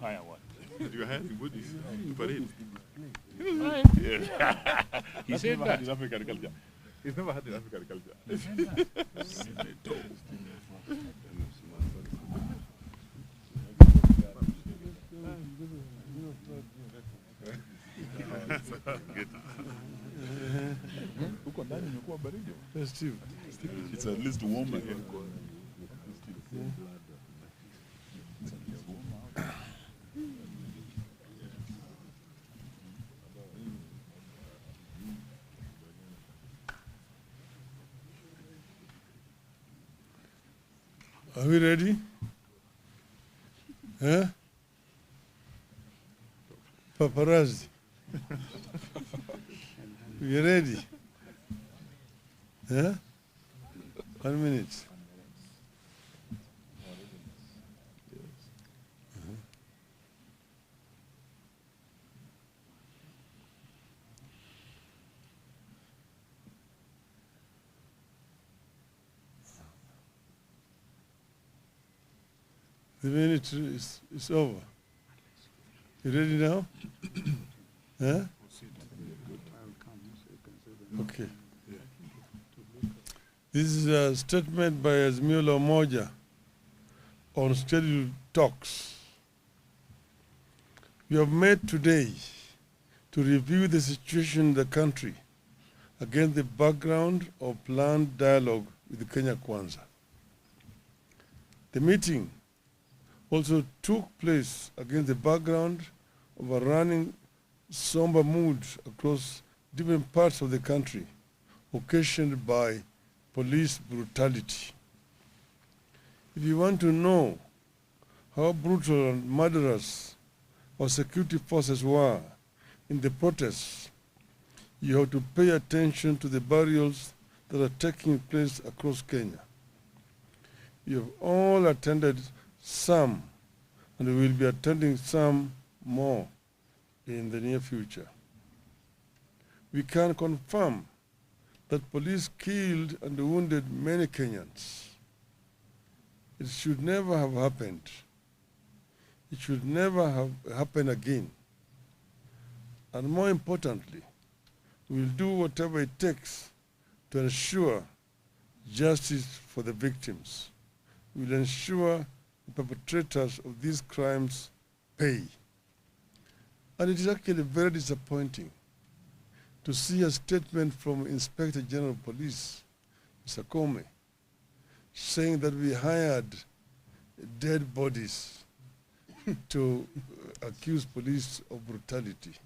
hire what? You are hiring bodies to parade. Yeah. He said that. In African culture. He's never had in African culture. It's at least warmer here. Are we ready? Huh? Paparazzi. You ready? Huh? 1 minute. The minute is over. You ready now? Huh? Okay. This is a statement by Azimio Moja on scheduled talks. We have met today to review the situation in the country against the background of planned dialogue with Kenya Kwanza. The meeting also took place against the background of a running somber mood across different parts of the country, occasioned by police brutality. If you want to know how brutal and murderous our security forces were in the protests, you have to pay attention to the burials that are taking place across Kenya. You have all attended some, and we will be attending some more in the near future. We can confirm that police killed and wounded many Kenyans. It should never have happened. It should never have happened again. And more importantly, we will do whatever it takes to ensure justice for the victims. We will ensure the perpetrators of these crimes pay. And it is actually very disappointing to see a statement from Inspector General of Police, Mr. Kome, saying that we hired dead bodies to accuse police of brutality.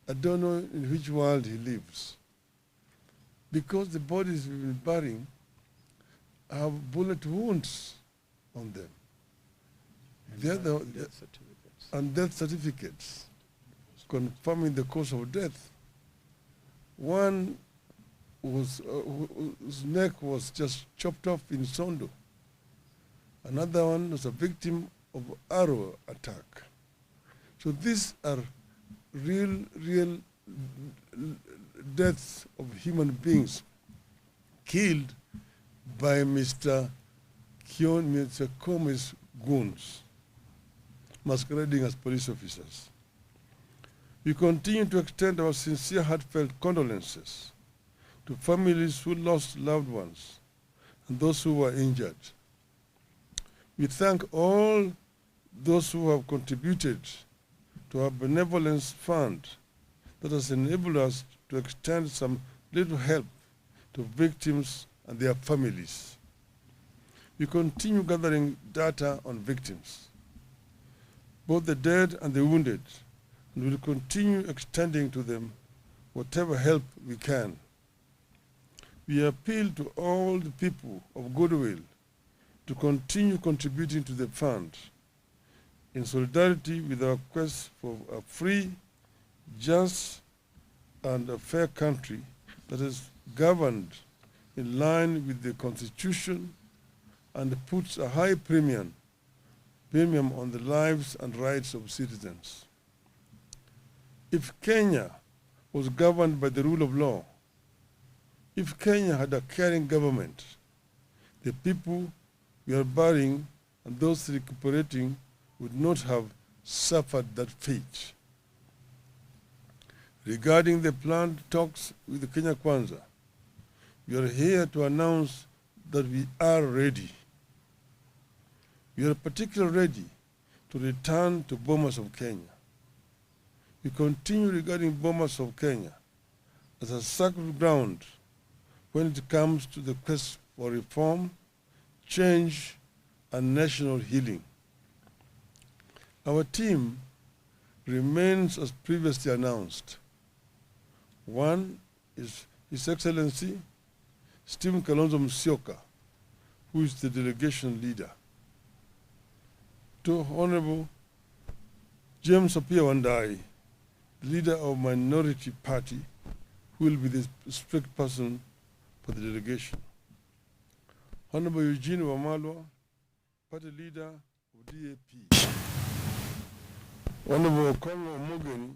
I don't know in which world he lives. Because the bodies we've been burying have bullet wounds on them. And death certificates confirming the cause of death. One whose neck was just chopped off in Sondu. Another one was a victim of arrow attack. So these are real deaths of human beings killed by Mr. Kome's goons, masquerading as police officers. We continue to extend our sincere, heartfelt condolences to families who lost loved ones and those who were injured. We thank all those who have contributed to our benevolence fund that has enabled us to extend some little help to victims and their families. We continue gathering data on victims, both the dead and the wounded, and will continue extending to them whatever help we can. We appeal to all the people of goodwill to continue contributing to the fund in solidarity with our quest for a free, just, and a fair country that is governed in line with the Constitution and puts a high premium on the lives and rights of citizens. If Kenya was governed by the rule of law, if Kenya had a caring government, the people we are burying and those recuperating would not have suffered that fate. Regarding the planned talks with the Kenya Kwanza, we are here to announce that we are ready. We are particularly ready to return to Bomas of Kenya. We continue regarding Bomas of Kenya as a sacred ground when it comes to the quest for reform, change, and national healing. Our team remains as previously announced. One is His Excellency Stephen Kalonzo Musyoka, who is the delegation leader. Two, Honorable James Apia Wandai, leader of minority party, who will be the strict person for the delegation. Honorable Eugene Wamalwa, party leader of DAP. Honorable Kongo Omogeni,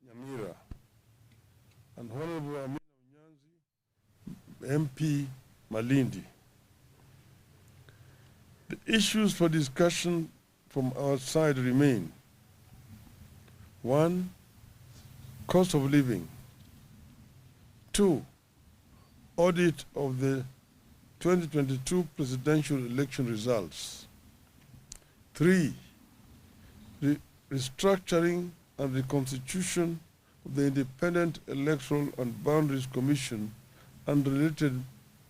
Nyamira, and Honorable Amina Unyanzi, MP Malindi. The issues for discussion from our side remain: 1, cost of living; 2, audit of the 2022 presidential election results; 3, restructuring and reconstitution of the Independent Electoral and Boundaries Commission and related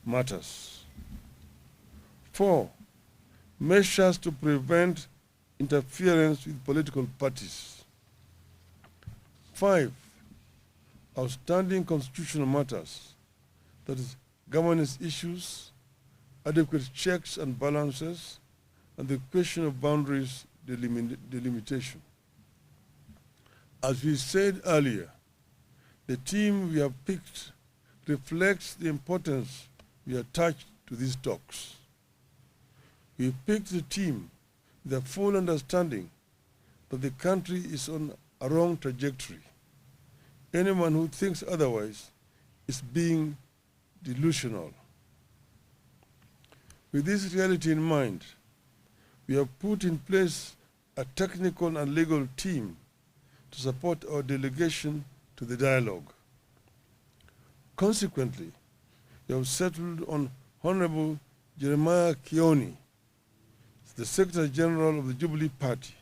matters; 4, measures to prevent interference with political parties; 5, outstanding constitutional matters, that is, governance issues, adequate checks and balances, and the question of boundaries delimitation. As we said earlier, the team we have picked reflects the importance we attach to these talks. We picked the team with a full understanding that the country is on a wrong trajectory. Anyone who thinks otherwise is being delusional. With this reality in mind, we have put in place a technical and legal team to support our delegation to the dialogue. Consequently, we have settled on Honorable Jeremiah Kioni, the Secretary General of the Jubilee Party,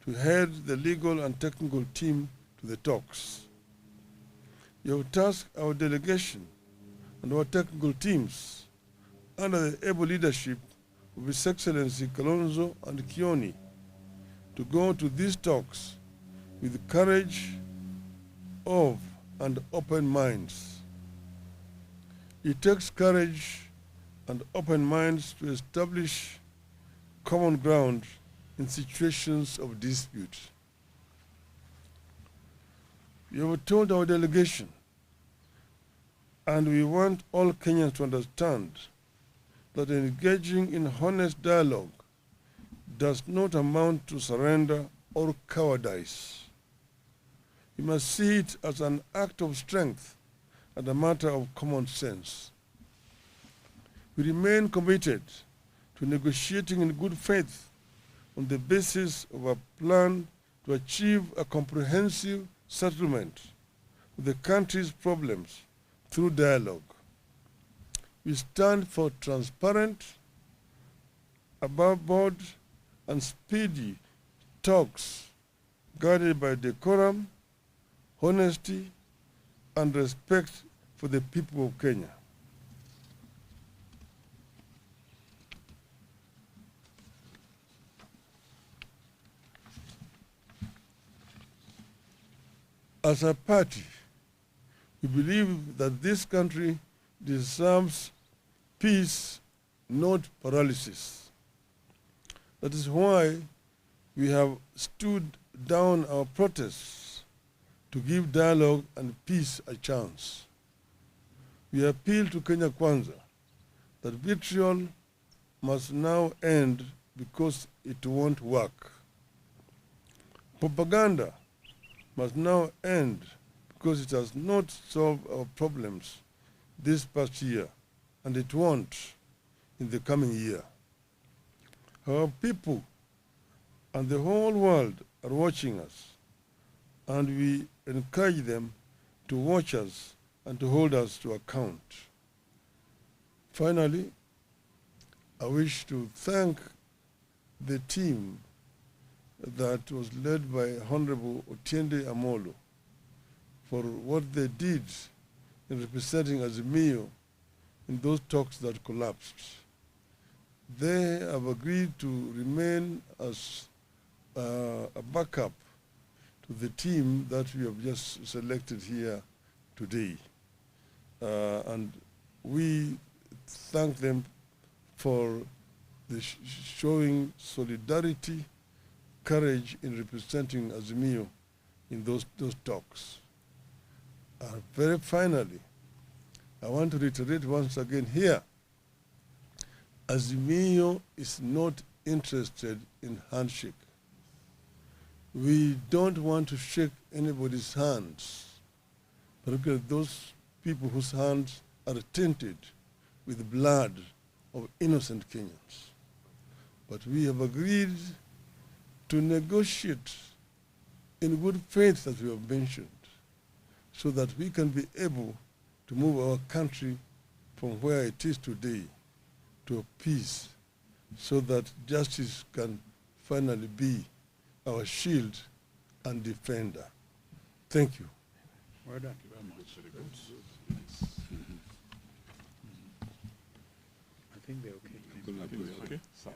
to head the legal and technical team to the talks. We have tasked our delegation and our technical teams under the able leadership of His Excellency Kalonzo and Kioni to go to these talks with the courage of and open minds. It takes courage and open minds to establish common ground in situations of dispute. We have told our delegation, and we want all Kenyans to understand, that engaging in honest dialogue does not amount to surrender or cowardice. We must see it as an act of strength and a matter of common sense. We remain committed to negotiating in good faith on the basis of a plan to achieve a comprehensive settlement of the country's problems through dialogue. We stand for transparent, above board, and speedy talks guided by decorum, honesty, and respect for the people of Kenya. As a party, we believe that this country deserves peace, not paralysis. That is why we have stood down our protests to give dialogue and peace a chance. We appeal to Kenya Kwanza that vitriol must now end because it won't work. Propaganda must now end because it has not solved our problems this past year, and it won't in the coming year. Our people and the whole world are watching us, and we encourage them to watch us and to hold us to account. Finally, I wish to thank the team that was led by Honorable Otiende Amolo for what they did in representing Azimio in those talks that collapsed. They have agreed to remain as a backup to the team that we have just selected here today. And we thank them for the showing solidarity, courage in representing Azimio in those talks. Very finally, I want to reiterate once again here, Azimio is not interested in handshake. We don't want to shake anybody's hands, particularly those people whose hands are tainted with the blood of innocent Kenyans. But we have agreed to negotiate in good faith, as we have mentioned, so that we can be able to move our country from where it is today to a peace, so that justice can finally be our shield and defender. Thank you. Well done. Thank you very much. Very good. I think they're okay. Okay? So.